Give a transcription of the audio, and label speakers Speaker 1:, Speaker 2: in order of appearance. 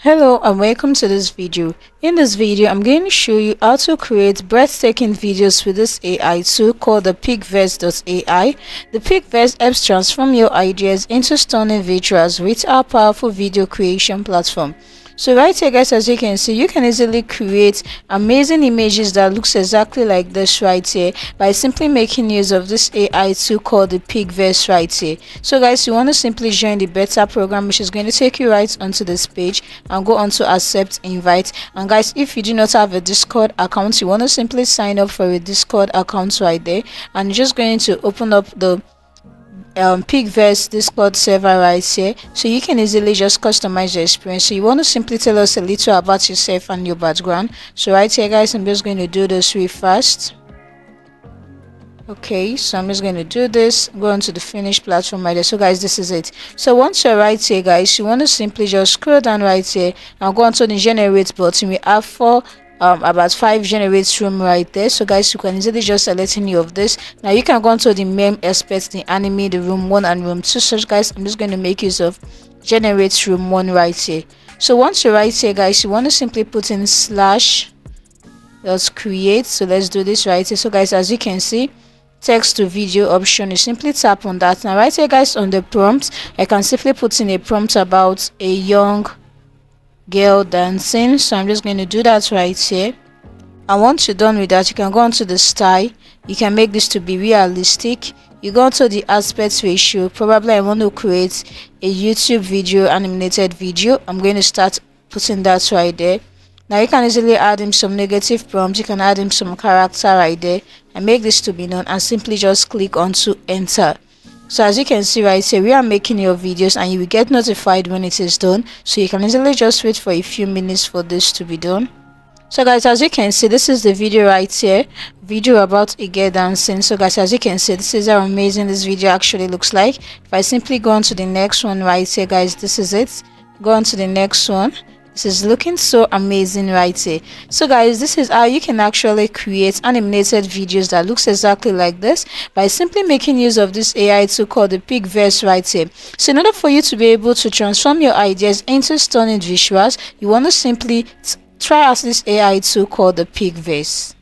Speaker 1: Hello and welcome to this video. In this video, I'm going to show you how to create breathtaking videos with this AI tool called the PixVerse.ai. The PixVerse helps transform your ideas into stunning visuals with our powerful video creation platform. So right here guys, as you can see, you can easily create amazing images that looks exactly like this right here by simply making use of this AI tool called the PixVerse right here. So guys, you want to simply join the beta program, which is going to take you right onto this page and go on to accept invite. And guys, if you do not have a Discord account, you want to simply sign up for a Discord account right there, and you're just going to open up the PixVerse Discord server right here, so you can easily just customize your experience. So you want to simply tell us a little about yourself and your background. So right here guys, I'm just going to do this really fast. Okay, so I'm just going to do this, go on to the finish platform right there. So guys, this is it. So once you're right here guys, you want to simply just scroll down right here and go on to the generate button. We have about 5 generates room right there. So guys, you can easily just select any of this. Now you can go on to the main aspect, the anime, the room 1 and room 2. So guys, I'm just going to make use of generate room 1 right here. So once you're right here guys, you want to simply put in slash let's create. So let's do this right here. So guys, as you can see, text to video option, you simply tap on that. Now right here guys, on the prompt, I can simply put in a prompt about a young girl dancing. So I'm just going to do that right here. And once you're done with that, you can go on to the style. You can make this to be realistic. You go to the aspect ratio. Probably I want to create a YouTube video, animated video. I'm going to start putting that right there. Now you can easily add in some negative prompts. You can add in some character right there and make this to be known, and simply just click on to enter. So as you can see right here, we are making your videos and you will get notified when it is done. So you can easily just wait for a few minutes for this to be done. So guys, as you can see, this is the video right here, video about a girl dancing. So guys, as you can see, this is how amazing this video actually looks like. If I simply go on to the next one right here guys, this is it. Go on to the next one. This is looking so amazing right here. So guys, this is how you can actually create animated videos that looks exactly like this by simply making use of this AI tool called the PixVerse right here. So in order for you to be able to transform your ideas into stunning visuals, you want to simply try out this AI tool called the PixVerse.